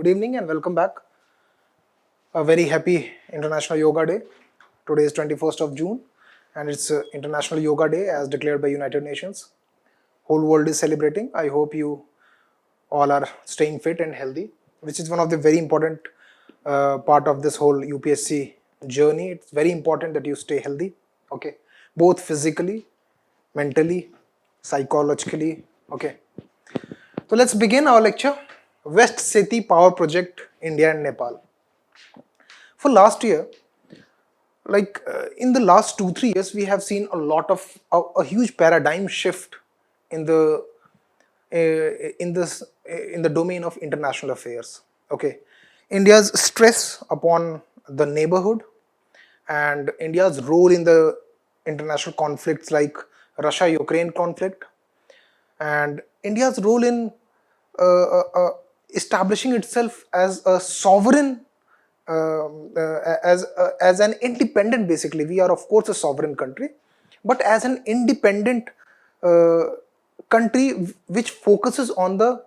Good evening and welcome back. A very happy International Yoga Day. Today is 21st of June and it's International Yoga Day as declared by United Nations. Whole world is celebrating. I hope you all are staying fit and healthy, which is one of the very important part of this whole UPSC journey. It's very important that you stay healthy, okay, both physically, mentally, psychologically, okay. So let's begin our lecture. West Seti Power Project, India and Nepal. For last year, in the last 2-3 years, we have seen a lot of a huge paradigm shift in the in the domain of international affairs. Okay, India's stress upon the neighborhood and India's role in the international conflicts like Russia-Ukraine conflict, and India's role in establishing itself as a sovereign, as an independent. Basically, we are of course a sovereign country, but as an independent country which focuses on the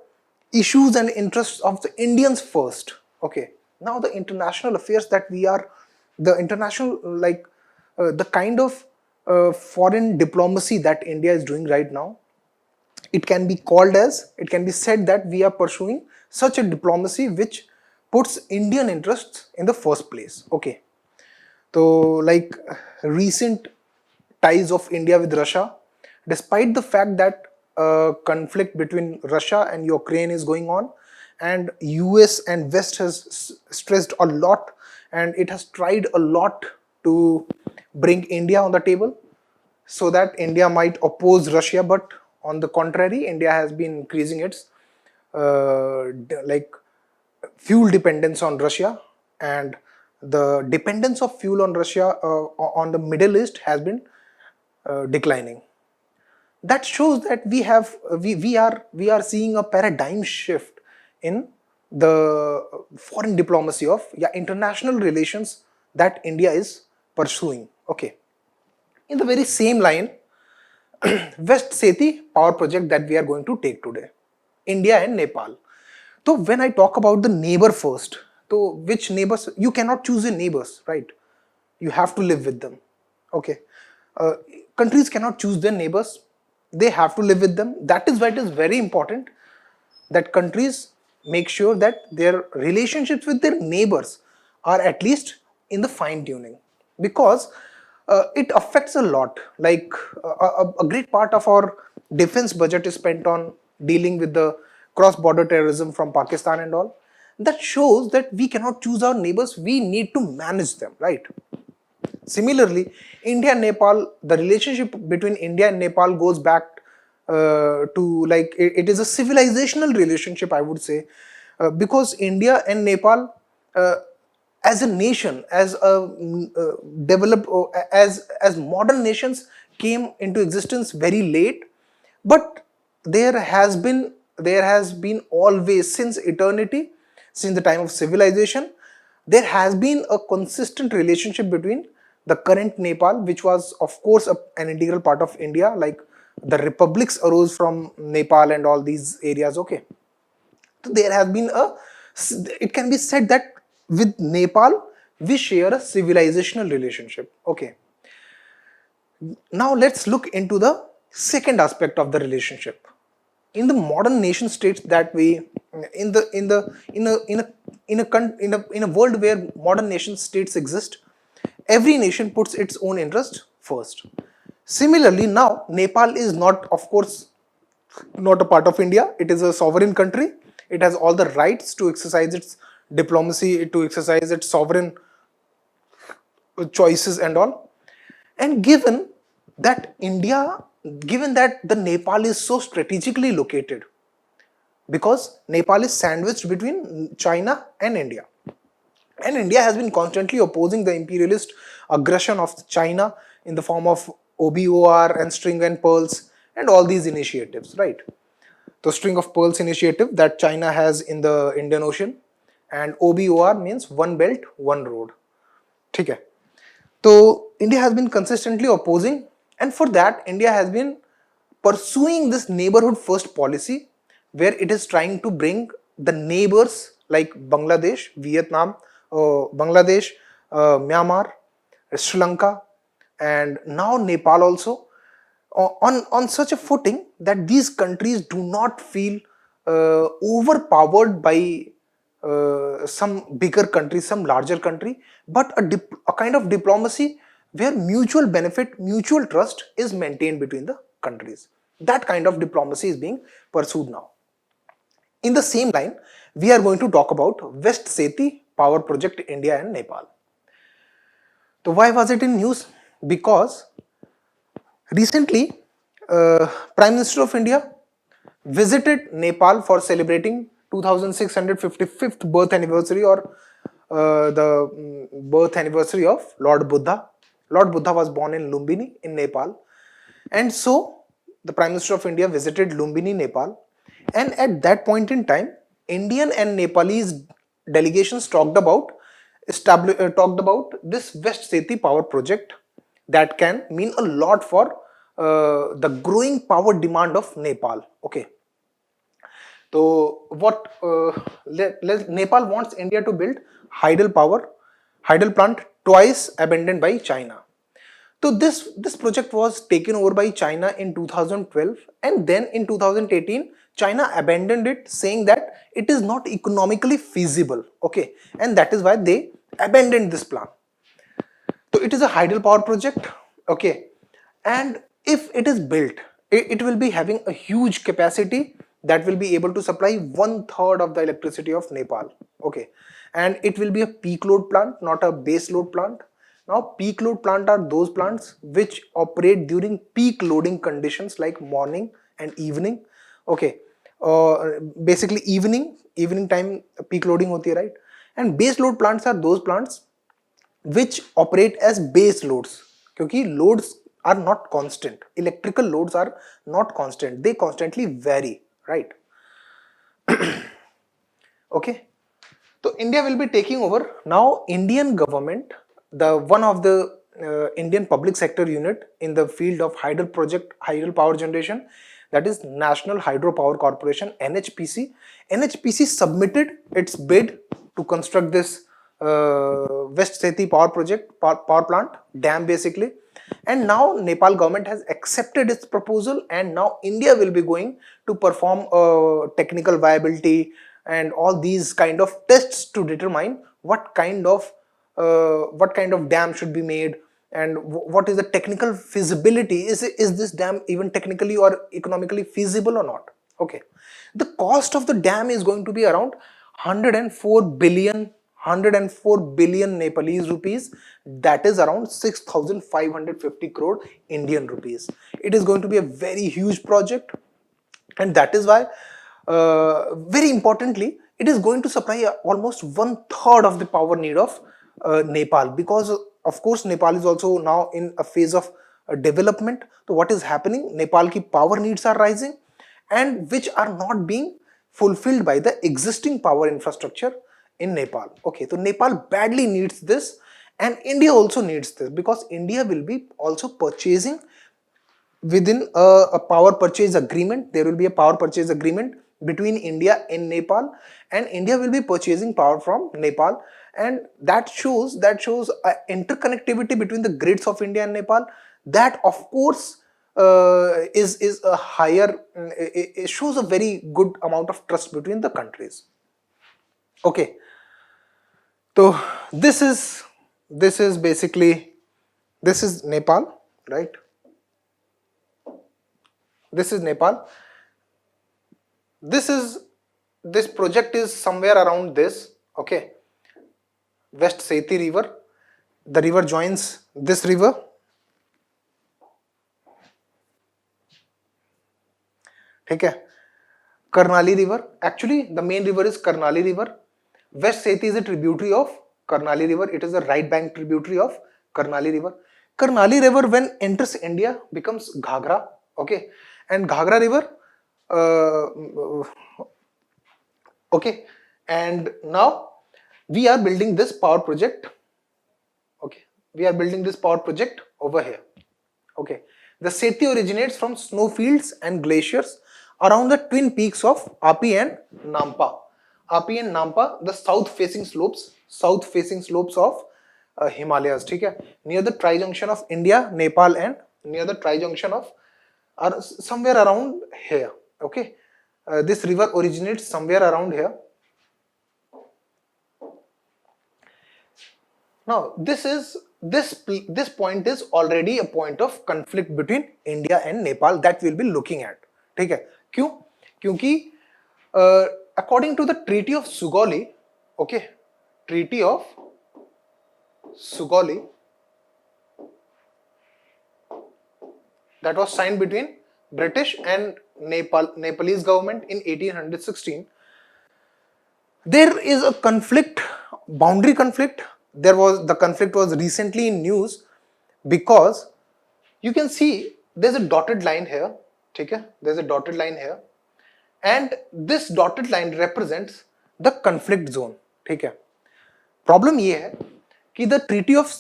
issues and interests of the Indians first. Okay, now the international affairs that we are, the international the kind of foreign diplomacy that India is doing right now, it can be said that we are pursuing such a diplomacy which puts Indian interests in the first place. Okay, so recent ties of India with Russia, despite the fact that conflict between Russia and Ukraine is going on, and US and West has stressed a lot and it has tried a lot to bring India on the table so that India might oppose Russia, but on the contrary, India has been increasing its fuel dependence on Russia, and the dependence of fuel on Russia on the Middle East has been declining. That shows that we are seeing a paradigm shift in the foreign diplomacy of international relations that India is pursuing. Okay, in the very same line, West Seti power project that we are going to take today, India and Nepal. So when I talk about the neighbor first, so which neighbors? You cannot choose your neighbors, right? You have to live with them. Okay, countries cannot choose their neighbors; they have to live with them. That is why it is very important that countries make sure that their relationships with their neighbors are at least in the fine tuning, because it affects a lot. A great part of our defense budget is spent on dealing with the cross-border terrorism from Pakistan and all. That shows that we cannot choose our neighbors, we need to manage them, right? Similarly, India and Nepal, the relationship between India and Nepal goes back to it is a civilizational relationship, I would say, because India and Nepal, as a nation, as a developed, as modern nations, came into existence very late, but there has been always, since eternity, since the time of civilization, there has been a consistent relationship between the current Nepal, which was of course an integral part of India, like the republics arose from Nepal and all these areas. Okay, so there has been it can be said that with Nepal we share a civilizational relationship. Okay, now let's look into the second aspect of the relationship. In the modern nation states that we, in a world where modern nation states exist, every nation puts its own interest first. Similarly, now Nepal is not, of course, not a part of India. It is a sovereign country. It has all the rights to exercise its diplomacy, to exercise its sovereign choices and all. And given that the Nepal is so strategically located, because Nepal is sandwiched between China and India, and India has been constantly opposing the imperialist aggression of China in the form of OBOR and String and Pearls and all these initiatives, right? The String of Pearls initiative that China has in the Indian Ocean, and OBOR means One Belt, One Road. Okay. So India has been consistently opposing, and for that India has been pursuing this neighborhood first policy, where it is trying to bring the neighbors like Bangladesh, Vietnam, Bangladesh, Myanmar, Sri Lanka, and now Nepal also, on such a footing that these countries do not feel overpowered by some bigger country, some larger country, but a kind of diplomacy where mutual benefit, mutual trust is maintained between the countries. That kind of diplomacy is being pursued now. In the same line, we are going to talk about West Seti power project, India and Nepal. So why was it in news? Because recently, Prime Minister of India visited Nepal for celebrating 2655th birth anniversary, or the birth anniversary of Lord Buddha. Lord Buddha was born in Lumbini in Nepal, and so the Prime Minister of India visited Lumbini, Nepal, and at that point in time, Indian and Nepalese delegations talked about this West Seti power project that can mean a lot for the growing power demand of Nepal. Okay, so what Nepal wants India to build hydel plant twice abandoned by China. So this project was taken over by China in 2012, and then in 2018 China abandoned it, saying that it is not economically feasible. Okay, and that is why they abandoned this plan. So it is a hydropower project. Okay, and if it is built, it will be having a huge capacity that will be able to supply 1/3 of the electricity of Nepal. Okay, and it will be a peak load plant, not a base load plant. Now, peak load plant are those plants which operate during peak loading conditions like morning and evening. Okay, basically evening time peak loading hoti hai, right? And base load plants are those plants which operate as base loads, क्योंकि loads are not constant. Electrical loads are not constant. They constantly vary, right? Okay. So India will be taking over now. Indian government, the one of the Indian public sector unit in the field of hydel power generation, that is National Hydropower Corporation, NHPC. NHPC submitted its bid to construct this West Seti power plant dam basically, and now Nepal government has accepted its proposal, and now India will be going to perform technical viability and all these kind of tests to determine what kind of dam should be made, and what is the technical feasibility. Is this dam even technically or economically feasible or not? Okay, the cost of the dam is going to be around 104 billion Nepalese rupees, that is around 6,550 crore Indian rupees. It is going to be a very huge project, and that is why, very importantly, it is going to supply almost 1/3 of the power need of Nepal, because of course Nepal is also now in a phase of development. So what is happening, Nepal ki power needs are rising, and which are not being fulfilled by the existing power infrastructure in Nepal. Okay, so Nepal badly needs this, and India also needs this, because India will be also purchasing within a power purchase agreement. There will be a power purchase agreement between India and Nepal, and India will be purchasing power from Nepal, and that shows interconnectivity between the grids of India and Nepal. That of course is a higher, it shows a very good amount of trust between the countries. Okay, so this is basically, this is Nepal, right? This is Nepal. This project is somewhere around this. Okay, West Seti river. The river joins this river. Okay, Karnali river. Actually, the main river is Karnali river. West Seti is a tributary of Karnali river. It is a right bank tributary of Karnali river. Karnali river, when enters India, becomes Ghagra. Okay, and Ghagra river. Okay, and now we are building this power project. Okay, we are building this power project over here. Okay, the Seti originates from snowfields and glaciers around the twin peaks of Api and Nampa. Api and Nampa, the south-facing slopes of Himalayas. ठीक है? Near the tri-junction of India, Nepal, and near the tri-junction of are somewhere around here. Okay, this river originates somewhere around here. Now, this point is already a point of conflict between India and Nepal that we'll be looking at. ठीक है? क्यों? क्योंकि according to the Treaty of Sugauli, okay, Treaty of Sugauli that was signed between British and Nepalese government in 1816. There is a conflict, boundary conflict. The conflict was recently in news because you can see there's a dotted line here. Okay? There's a dotted line here, and this dotted line represents the conflict zone. Okay? Problem ये है कि the Treaty of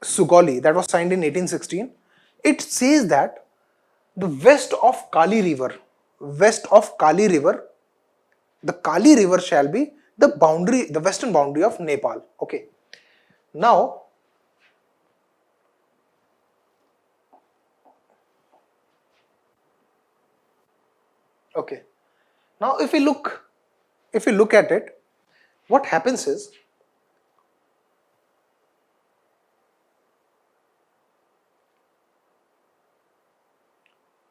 Sugauli that was signed in 1816, it says that the west of Kali River, the Kali River shall be the western boundary of Nepal. Okay. Now, if we look at it, what happens is,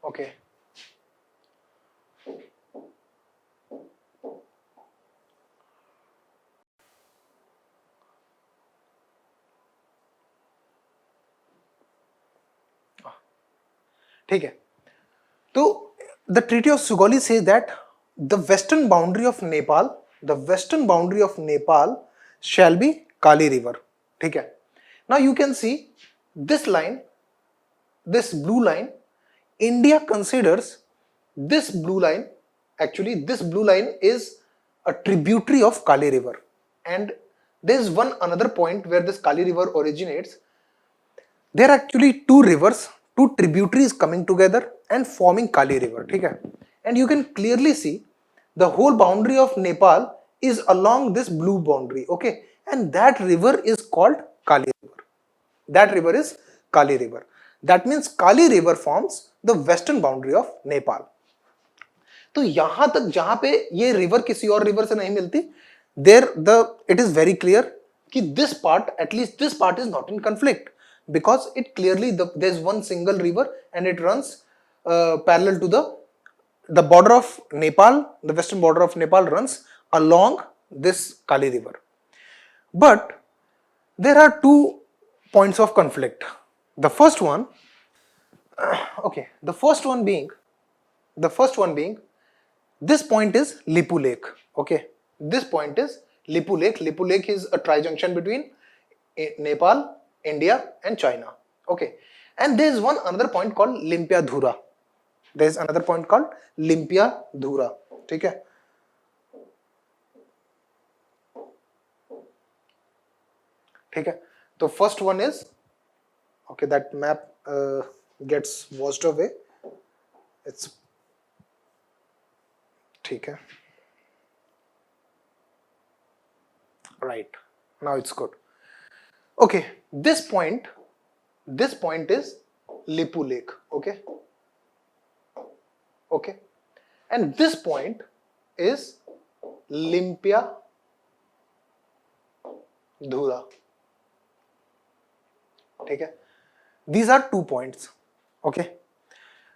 okay, ठीक है, तो the Treaty of Sugauli says that the western boundary of Nepal shall be Kali River. ठीक है. Now you can see this line, this blue line. India considers this blue line, actually this blue line is a tributary of Kali River, and there is another point where this Kali River originates. There are actually two rivers, two tributaries coming together and forming Kali River. Okay? And you can clearly see the whole boundary of Nepal is along this blue boundary. Okay, and that river is called Kali River. That river is Kali River. That means Kali River forms the western boundary of Nepal. तो यहां तक जहां पे ये river किसी और river से नहीं मिलती, it is very clear कि this part, at least this part, is not in conflict, because it clearly there's one single river and it runs parallel to the border of Nepal. The western border of Nepal runs along this Kali River. But there are two points of conflict. The first one being this point is Lipu Lake. Okay, this point is Lipu Lake. Lipu Lake is a tri-junction between Nepal, India, and China. Okay, and there is another point called Limpia Dhura. There is another point called Limpia Dhura. Okay. Okay. The first one is, okay, that map gets washed away. It's okay. Right, now it's good. Okay, this point is Lipu Lake. Okay, and this point is Limpia Dhura. Okay, these are 2 points. Okay,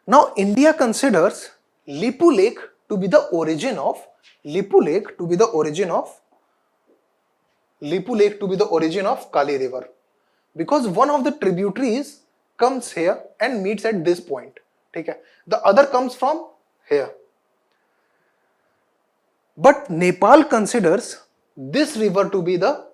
now India considers Lipu Lake to be the origin of Kali River, because one of the tributaries comes here and meets at this point. Okay, the other comes from here. But Nepal considers this river to be the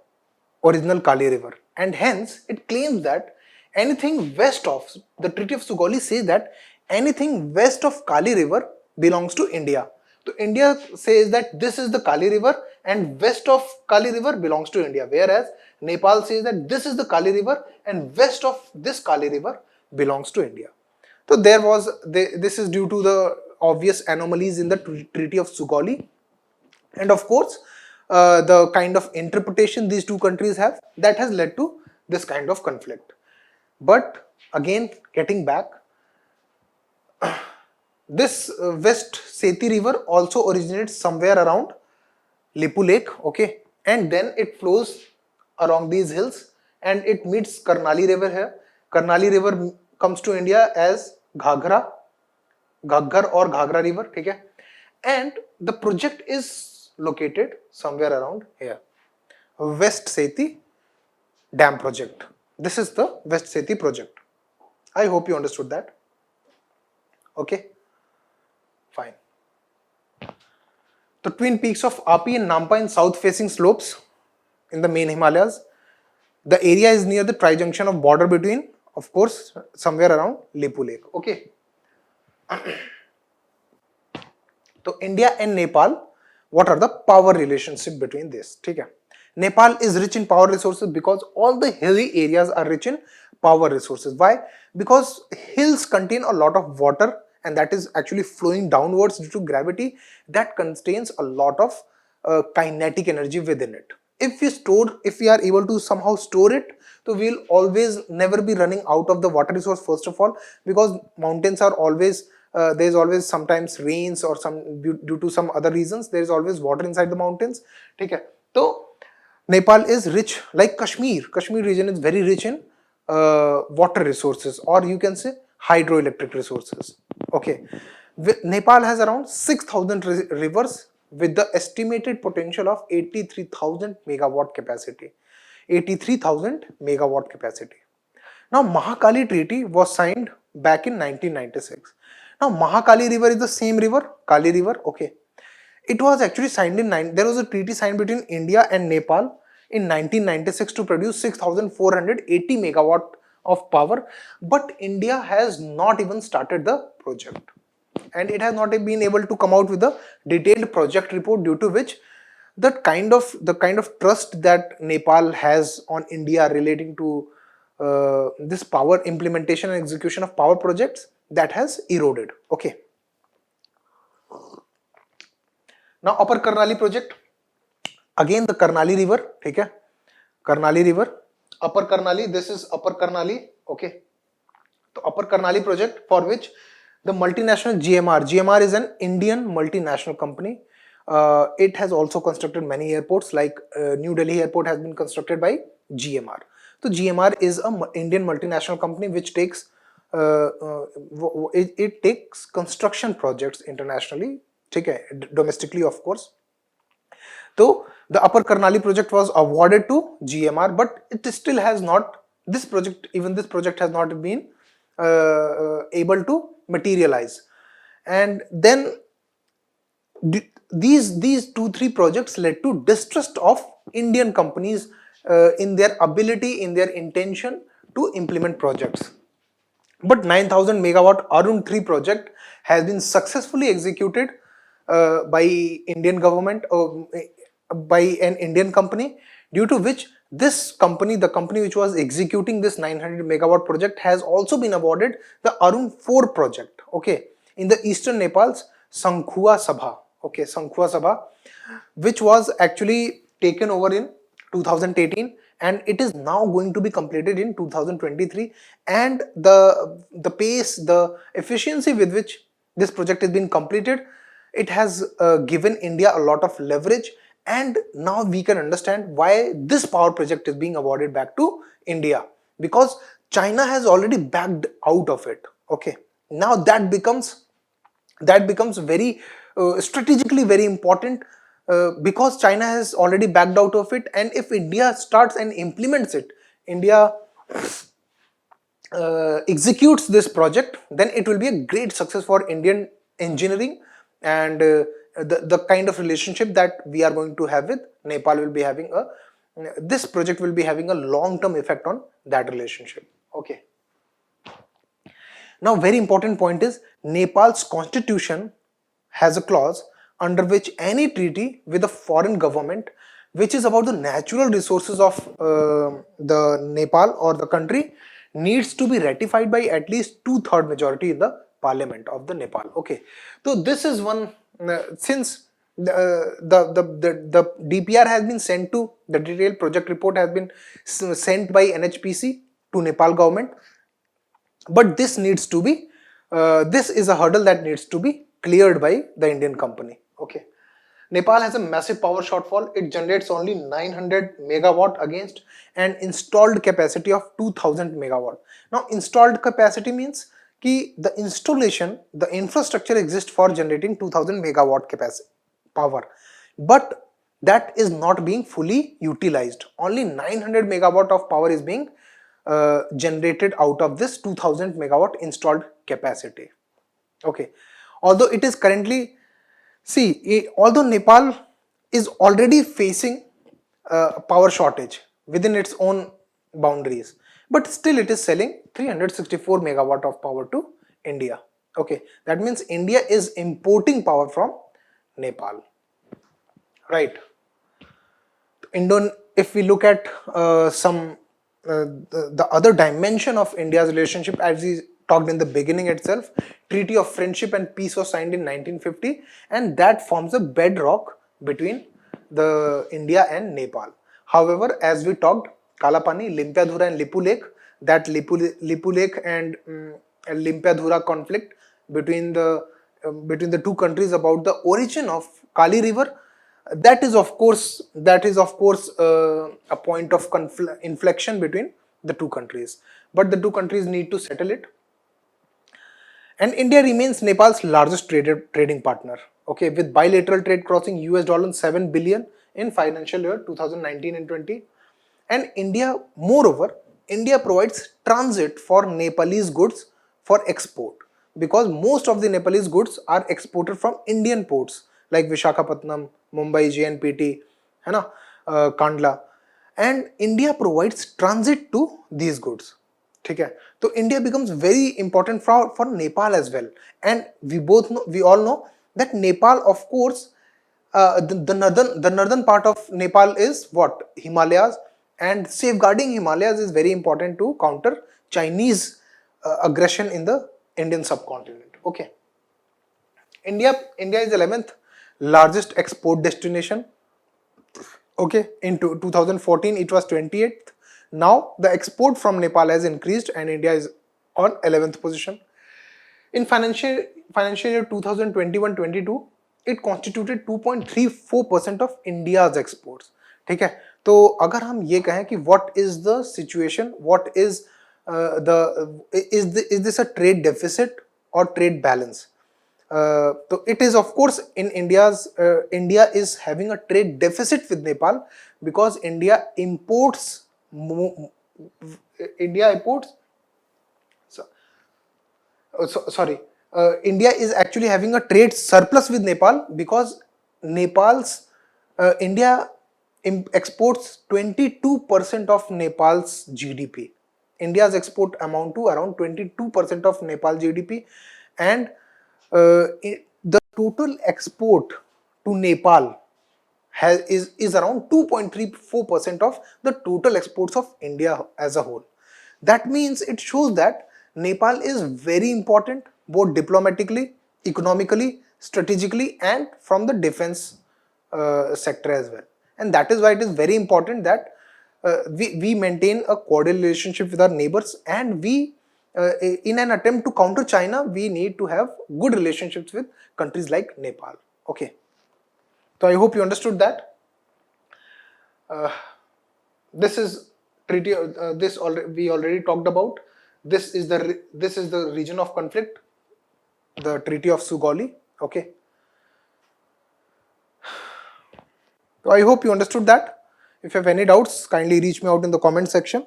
original Kali River, and hence it claims that anything west of the Treaty of Sugauli says that anything west of Kali River belongs to India. So India says that this is the Kali River and west of Kali River belongs to India, whereas Nepal says that this is the Kali River and west of this Kali River belongs to India. So this is due to the obvious anomalies in the Treaty of Sugauli, and of course the kind of interpretation these two countries have, that has led to this kind of conflict. But again, getting back, this West Seti river also originates somewhere around Lipu Lake, okay, and then it flows along these hills and it meets Karnali river here. Karnali river comes to India as Ghaggar or Ghagra river, okay, and the project is located somewhere around here. West Seti Dam project. This is the West Seti project. I hope you understood that. Okay, fine. The twin peaks of Api and Nampa in south-facing slopes in the main Himalayas. The area is near the tri-junction of border between, of course, somewhere around Lipu Lake. Okay. So India and Nepal, what are the power relationship between this? Okay. Nepal is rich in power resources because all the hilly areas are rich in power resources. Why? Because hills contain a lot of water and that is actually flowing downwards due to gravity, that contains a lot of kinetic energy within it. If we are able to somehow store it, so we will always never be running out of the water resource, first of all, because mountains are always there is always sometimes rains or some due to some other reasons, there is always water inside the mountains. Okay. So Nepal is rich, like Kashmir. Kashmir region is very rich in water resources, or you can say hydroelectric resources. Okay, Nepal has around 6,000 rivers with the estimated potential of 83,000 megawatt capacity. 83,000 megawatt capacity. Now, Mahakali Treaty was signed back in 1996. Now, Mahakali River is the same river, Kali River. Okay, it was actually signed in there was a treaty signed between India and Nepal in 1996 to produce 6,480 megawatt of power, but India has not even started the project and it has not been able to come out with a detailed project report, due to which the kind of trust that Nepal has on India relating to this power implementation and execution of power projects, that has eroded. Okay. Now Upper Karnali project, again the Karnali river, okay, Karnali river, Upper Karnali, this is Upper Karnali, okay. The Upper Karnali project, for which the multinational GMR is an Indian multinational company. It has also constructed many airports, like New Delhi airport has been constructed by GMR. So GMR is an Indian multinational company which takes it takes construction projects internationally, okay, domestically of course. So the Upper Karnali project was awarded to GMR, but it still has not, this project has not been able to materialize. And then these 2-3 projects led to distrust of Indian companies in their ability, in their intention to implement projects. But 9,000 megawatt Arun 3 project has been successfully executed by Indian government, by an Indian company, due to which this company, the company which was executing this 900 megawatt project, has also been awarded the Arun 4 project, okay, in the eastern Nepal's Sankhua Sabha, okay, Sankhua Sabha, which was actually taken over in 2018 and it is now going to be completed in 2023. And the pace, the efficiency with which this project has been completed, it has given India a lot of leverage, and now we can understand why this power project is being awarded back to India, because China has already backed out of it. Okay, now that becomes very strategically very important, because China has already backed out of it, and if India starts and implements it, India executes this project, then it will be a great success for Indian engineering, and the kind of relationship that we are going to have with Nepal will be having this project will be having a long-term effect on that relationship. Okay. Now, very important point is Nepal's constitution has a clause under which any treaty with a foreign government which is about the natural resources of the Nepal or the country needs to be ratified by at least 2/3 majority in the parliament of the Nepal. Okay, so this is one, since The DPR has been sent to, the detailed project report has been sent by NHPC to Nepal government, but this needs to be this is a hurdle that needs to be cleared by the Indian company. Okay. Nepal has a massive power shortfall. It generates only 900 megawatt against an installed capacity of 2000 megawatt. Now, installed capacity means कि the installation, the infrastructure exists for generating 2000 megawatt capacity power, but that is not being fully utilized. Only 900 megawatt of power is being generated out of this 2000 megawatt installed capacity. Okay, although it is currently, see, although Nepal is already facing power shortage within its own boundaries, but still it is selling 364 megawatt of power to India. Okay, that means India is importing power from Nepal, right? If we look at the other dimension of India's relationship, as we talked in the beginning itself, Treaty of Friendship and Peace was signed in 1950, and that forms a bedrock between the India and Nepal. However, as we talked, Kalapani, Limpiadhura and Lipu Lake, that Lipu Lake and Limpiadhura conflict between the two countries about the origin of Kali River, that is of course a point of inflection between the two countries, but the two countries need to settle it. And India remains Nepal's largest trading partner, okay, with bilateral trade crossing $7 billion in financial year 2019 and 20. And India provides transit for Nepalese goods for export, because most of the Nepalese goods are exported from Indian ports like Vishakhapatnam, Mumbai, JNPT, है ना, Kandla, and India provides transit to these goods. ठीक है, तो India becomes very important for Nepal as well. And we all know that Nepal, of course, the northern part of Nepal is what? Himalayas, and safeguarding Himalayas is very important to counter Chinese aggression in the Indian subcontinent. Okay, India is 11th largest export destination. Okay, in 2014 it was 28th. Now the export from Nepal has increased and India is on 11th position. In financial year 2021-22, it constituted 2.34% of India's exports. ठीक है, तो अगर हम ये कहें कि what is the situation, what is is this a trade deficit or trade balance? So it is, of course, in India is having a trade deficit with Nepal, because India imports India is actually having a trade surplus with Nepal, because India exports 22% of Nepal's GDP. India's export amount to around 22% of Nepal GDP, and the total export to Nepal is around 2.34% of the total exports of India as a whole. That means it shows that Nepal is very important, both diplomatically, economically, strategically, and from the defense sector as well. And that is why it is very important that we maintain a cordial relationship with our neighbors, and we in an attempt to counter China, we need to have good relationships with countries like Nepal. Okay, so I hope you understood that. This is treaty. We already talked about. This is the region of conflict, the Treaty of Sugauli. Okay, so I hope you understood that. If you have any doubts, kindly reach me out in the comment section.